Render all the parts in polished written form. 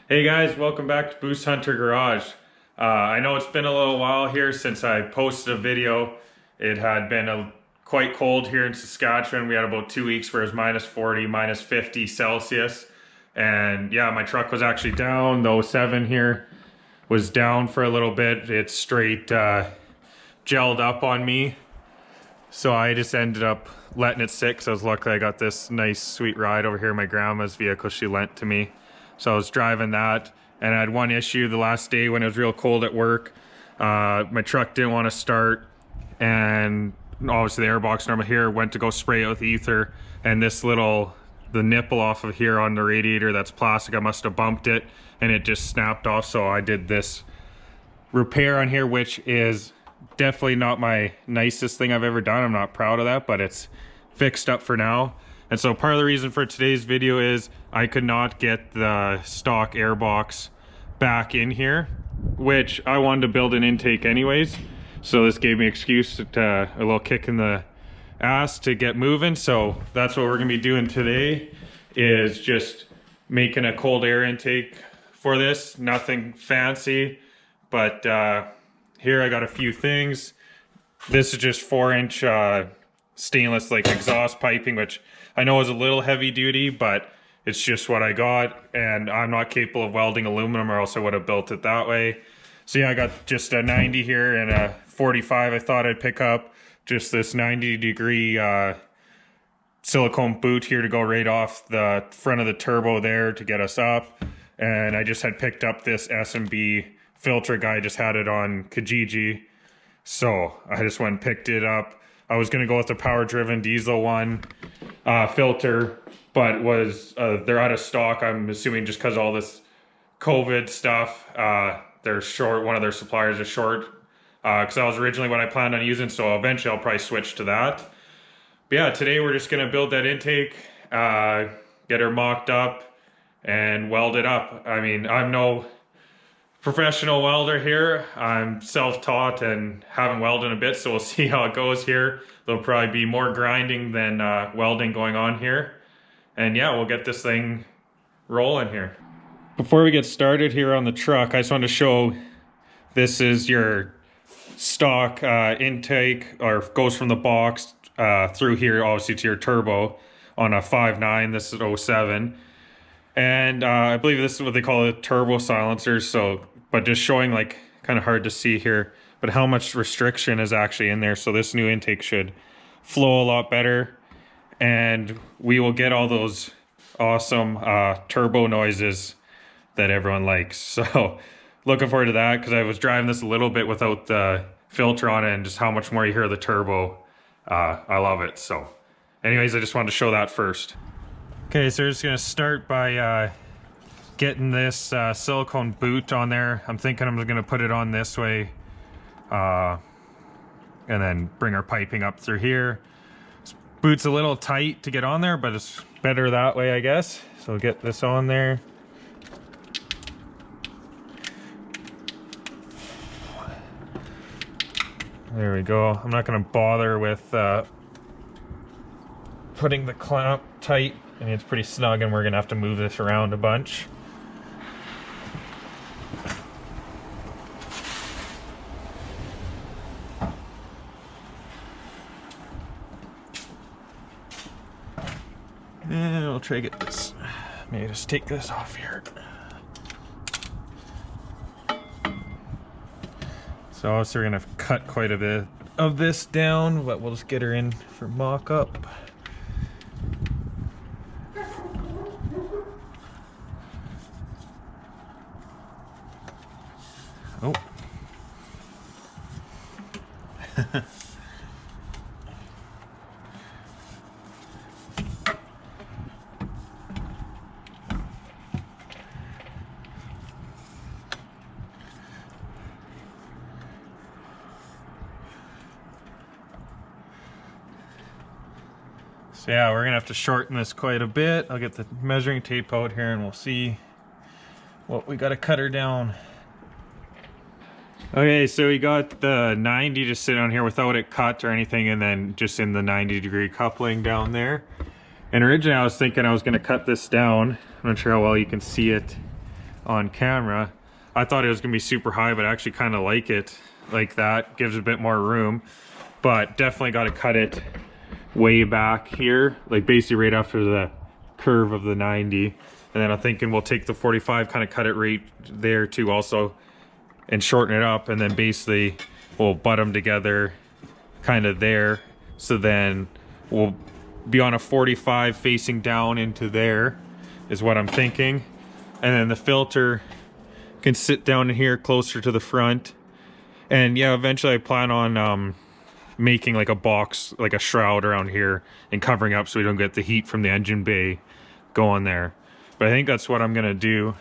Hey guys, welcome back to Boost Hunter Garage. I know it's been a little while here since I posted a video. It had been quite cold here in Saskatchewan. We had about 2 weeks where it was minus 40, minus 50 Celsius. And yeah, my truck was actually down. The 07 here was down for a little bit. It straight gelled up on me. So I just ended up letting it sit because I was lucky I got this nice sweet ride over here in my grandma's vehicle she lent to me. So I was driving that, and I had one issue the last day when it was real cold at work. My truck didn't want to start, and obviously the airbox number here went to go spray it with ether, and the nipple off of here on the radiator that's plastic, I must have bumped it, and it just snapped off. So I did this repair on here, which is definitely not my nicest thing I've ever done. I'm not proud of that, but it's fixed up for now. And so part of the reason for today's video is I could not get the stock airbox back in here, which I wanted to build an intake anyways. So this gave me an excuse to a little kick in the ass to get moving. So that's what we're gonna be doing today, is just making a cold air intake for this. Nothing fancy, but here I got a few things. This is just 4-inch stainless exhaust piping, which I know is a little heavy duty, but it's just what I got, and I'm not capable of welding aluminum, or else I would have built it that way. So yeah, I got just a 90 here and a 45 I thought I'd pick up. Just this 90-degree silicone boot here to go right off the front of the turbo there to get us up. And I just had picked up this S&B filter guy, just had it on Kijiji. So I just went and picked it up. I was gonna go with the power-driven diesel one filter, but they're out of stock. I'm assuming just because all this COVID stuff, they're short. One of their suppliers is short, because that was originally what I planned on using. So eventually I'll probably switch to that. But yeah, today we're just gonna build that intake, get her mocked up, and weld it up. I mean, I'm no professional welder here. I'm self-taught and haven't welded in a bit, so we'll see how it goes here. There'll probably be more grinding than welding going on here. And yeah, we'll get this thing rolling here. Before we get started here on the truck, I just wanted to show, this is your stock intake, or goes from the box through here obviously to your turbo on a 5.9. This is 07. And I believe this is what they call it, turbo silencers. So, but just showing, kind of hard to see here, but how much restriction is actually in there. So this new intake should flow a lot better, and we will get all those awesome turbo noises that everyone likes. So looking forward to that, because I was driving this a little bit without the filter on it, and just how much more you hear the turbo. I love it. So anyways, I just wanted to show that first. Okay, so we're just gonna start by getting this silicone boot on there. I'm thinking I'm gonna put it on this way, and then bring our piping up through here. This boot's a little tight to get on there, but it's better that way, I guess. So we'll get this on there. There we go. I'm not gonna bother with putting the clamp tight. I mean, it's pretty snug, and we're gonna have to move this around a bunch. And I'll try to get this, maybe just take this off here. So obviously we're gonna cut quite a bit of this down, but we'll just get her in for mock up. Oh. So yeah, we're gonna have to shorten this quite a bit. I'll get the measuring tape out here and we'll see what we gotta cut her down. Okay, so we got the 90 to sit on here without it cut or anything, and then just in the 90-degree coupling down there. And originally I was thinking I was going to cut this down. I'm not sure how well you can see it on camera. I thought it was gonna be super high, but I actually kind of like it like that. Gives a bit more room, but definitely got to cut it way back here, like basically right after the curve of the 90. And then I'm thinking we'll take the 45, kind of cut it right there too also, and shorten it up, and then basically we'll butt them together kind of there. So then we'll be on a 45 facing down into there is what I'm thinking. And then the filter can sit down in here closer to the front. And yeah, eventually I plan on making like a box, like a shroud around here and covering up so we don't get the heat from the engine bay going there. But I think that's what I'm gonna do.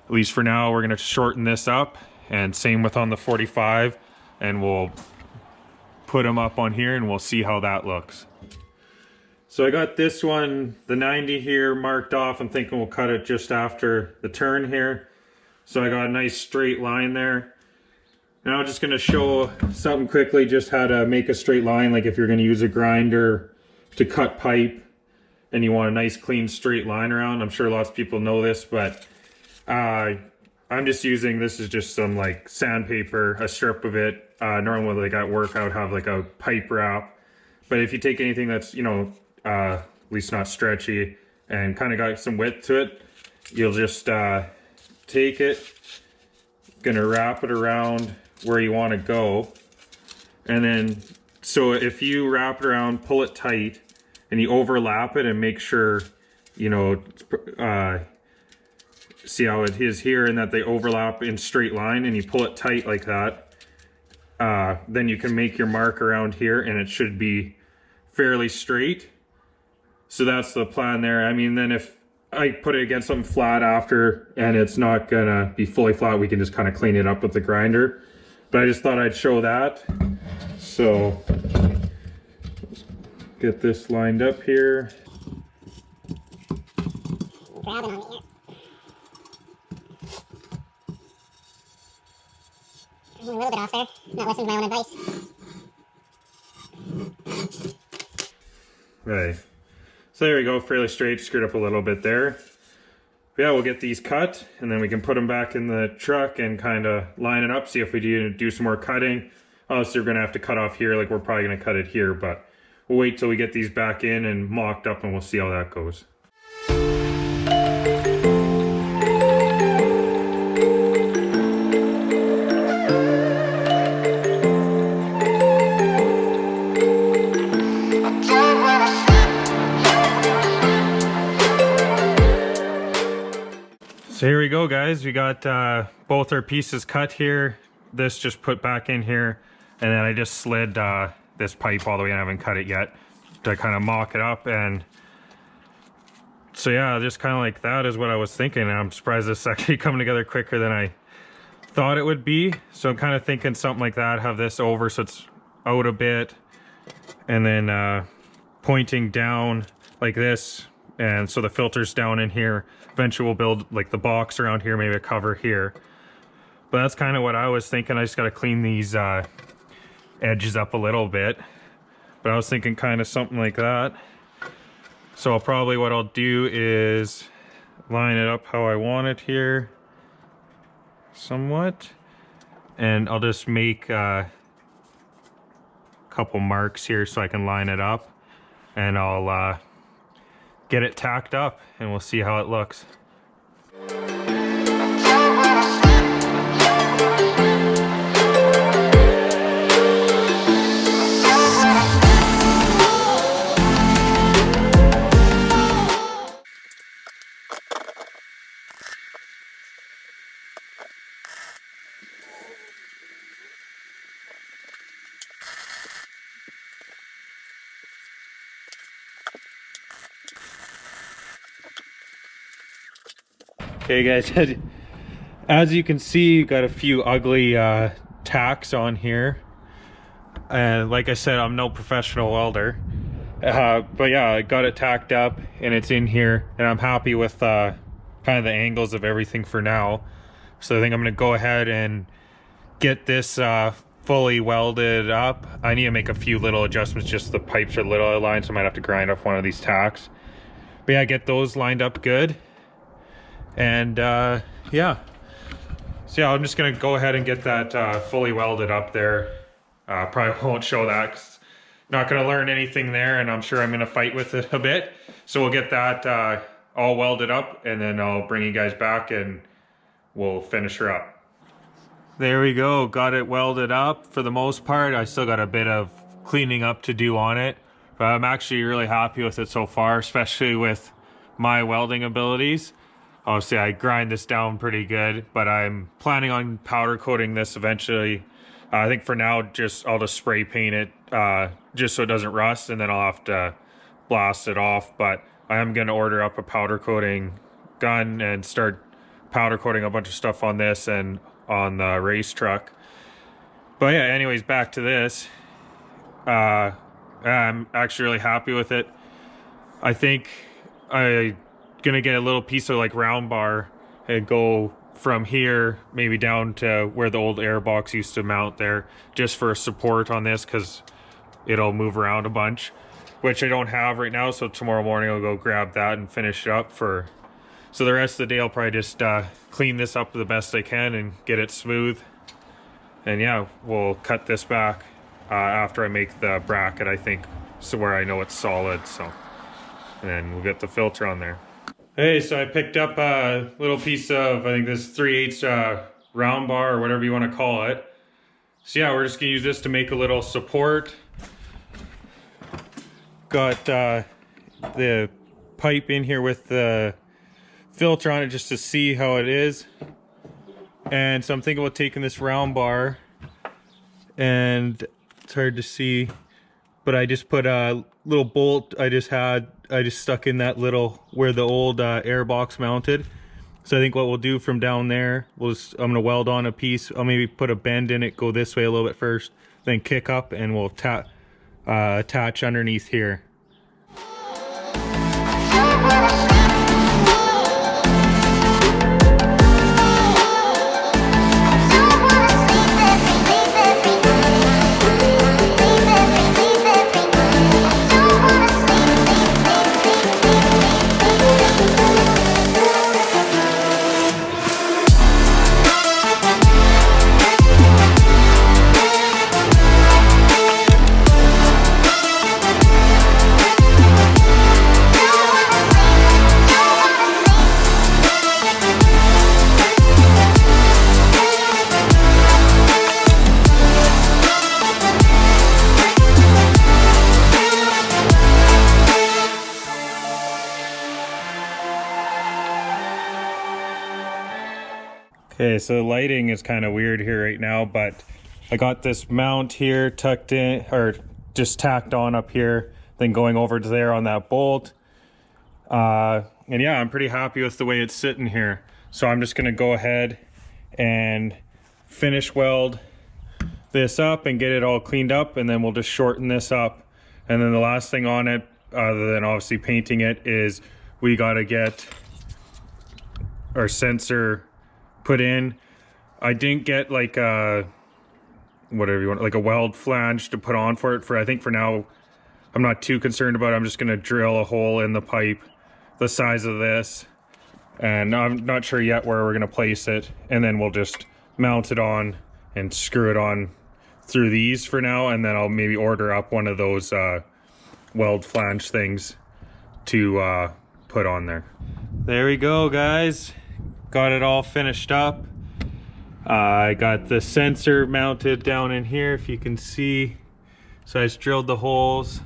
At least for now, we're gonna shorten this up, and same with on the 45, and we'll put them up on here and we'll see how that looks. So I got this one, the 90 here, marked off. I'm thinking we'll cut it just after the turn here. So I got a nice straight line there. Now I'm just gonna show something quickly, just how to make a straight line, like if you're gonna use a grinder to cut pipe and you want a nice clean straight line around. I'm sure lots of people know this, but I'm just using, this is just some like sandpaper, a strip of it. Normally like at work I would have like a pipe wrap, but if you take anything that's, you know, at least not stretchy and kind of got some width to it, you'll just take it, gonna wrap it around where you want to go. And then, so if you wrap it around, pull it tight, and you overlap it and make sure, you know, see how it is here and that they overlap in straight line, and you pull it tight like that. Then you can make your mark around here and it should be fairly straight. So that's the plan there. I mean, then if I put it against something flat after and it's not gonna be fully flat, we can just kind of clean it up with the grinder. But I just thought I'd show that. So let's get this lined up here. Grab it on here. I'm a little bit off there. Not listening to my own advice. Right. So there we go, fairly straight, screwed up a little bit there. But yeah, we'll get these cut and then we can put them back in the truck and kind of line it up, see if we do some more cutting. Obviously we're gonna have to cut off here, like we're probably gonna cut it here, but we'll wait till we get these back in and mocked up and we'll see how that goes. So here we go, guys. We got both our pieces cut here. This just put back in here. And then I just slid this pipe all the way, and I haven't cut it yet, to kind of mock it up. And so yeah, just kind of like that is what I was thinking. And I'm surprised this is actually coming together quicker than I thought it would be. So I'm kind of thinking something like that, have this over so it's out a bit. And then pointing down like this. And so the filter's down in here. Eventually we'll build like the box around here, maybe a cover here. But that's kind of what I was thinking. I just got to clean these edges up a little bit. But I was thinking kind of something like that. So probably what I'll do is line it up how I want it here. Somewhat. And I'll just make a couple marks here so I can line it up. And I'll get it tacked up and we'll see how it looks. Okay guys, as you can see, you got a few ugly tacks on here. And like I said, I'm no professional welder. But yeah, I got it tacked up and it's in here. And I'm happy with kind of the angles of everything for now. So I think I'm gonna go ahead and get this fully welded up. I need to make a few little adjustments, just the pipes are a little aligned, so I might have to grind off one of these tacks. But yeah, get those lined up good. And yeah. So yeah, I'm just gonna go ahead and get that fully welded up there. Probably won't show that 'cause not gonna learn anything there, and I'm sure I'm gonna fight with it a bit. So we'll get that all welded up, and then I'll bring you guys back and we'll finish her up. There we go, got it welded up for the most part. I still got a bit of cleaning up to do on it, but I'm actually really happy with it so far, especially with my welding abilities. Obviously I grind this down pretty good, but I'm planning on powder coating this eventually. I think for now, I'll just spray paint it just so it doesn't rust, and then I'll have to blast it off. But I am gonna order up a powder coating gun and start powder coating a bunch of stuff on this and on the race truck. But yeah, anyways, back to this. I'm actually really happy with it. I think I'm gonna get a little piece of like round bar and go from here maybe down to where the old air box used to mount there, just for support on this, because it'll move around a bunch, which I don't have right now. So tomorrow morning I'll go grab that and finish it up. So the rest of the day I'll probably just clean this up the best I can and get it smooth. And yeah, we'll cut this back after I make the bracket, I think, so where I know it's solid. So, and then we'll get the filter on there. Hey, so I picked up a little piece of, I think this 3/8 round bar or whatever you want to call it. So yeah, we're just gonna use this to make a little support. Got the pipe in here with the filter on it just to see how it is. And so I'm thinking about taking this round bar, and it's hard to see, but I just put a little bolt I just stuck in that little, where the old air box mounted. So I think what we'll do from down there, I'm gonna weld on a piece. I'll maybe put a bend in it, go this way a little bit first, then kick up, and we'll attach underneath here. Okay, so the lighting is kind of weird here right now, but I got this mount here tucked in, or just tacked on up here, then going over to there on that bolt. And yeah, I'm pretty happy with the way it's sitting here. So I'm just gonna go ahead and finish weld this up and get it all cleaned up, and then we'll just shorten this up. And then the last thing on it, other than obviously painting it, is we gotta get our sensor put in. I didn't get like a, whatever you want, like a weld flange to put on for it. I think for now, I'm not too concerned about it. I'm just gonna drill a hole in the pipe the size of this, and I'm not sure yet where we're gonna place it, and then we'll just mount it on and screw it on through these for now, and then I'll maybe order up one of those weld flange things to put on there. There we go, guys. Got it all finished up. I got the sensor mounted down in here, if you can see. So I just drilled the holes,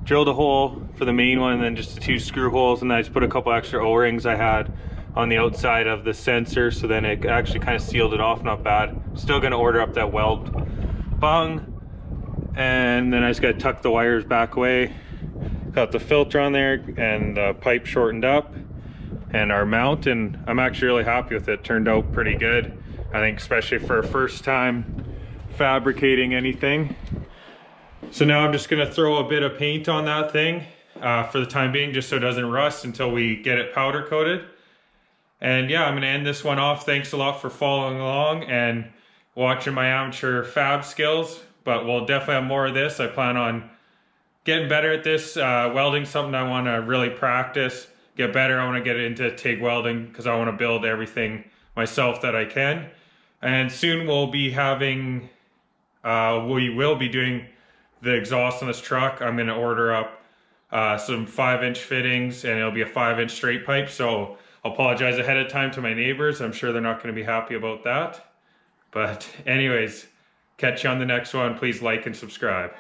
drilled a hole for the main one, and then just the 2 screw holes, and then I just put a couple extra O-rings I had on the outside of the sensor, so then it actually kind of sealed it off, not bad. Still gonna order up that weld bung, and then I just gotta tuck the wires back away. Got the filter on there and the pipe shortened up, and our mount, and I'm actually really happy with it. Turned out pretty good, I think, especially for a first time fabricating anything. So now I'm just gonna throw a bit of paint on that thing for the time being, just so it doesn't rust until we get it powder coated. And yeah, I'm gonna end this one off. Thanks a lot for following along and watching my amateur fab skills, but we'll definitely have more of this. I plan on getting better at this. Welding, something I wanna really practice, get better. I wanna get into TIG welding because I wanna build everything myself that I can. And soon we'll be having, we will be doing the exhaust on this truck. I'm going to order up some 5-inch fittings, and it'll be a 5-inch straight pipe. So I'll apologize ahead of time to my neighbors. I'm sure they're not going to be happy about that. But anyways, catch you on the next one. Please like and subscribe.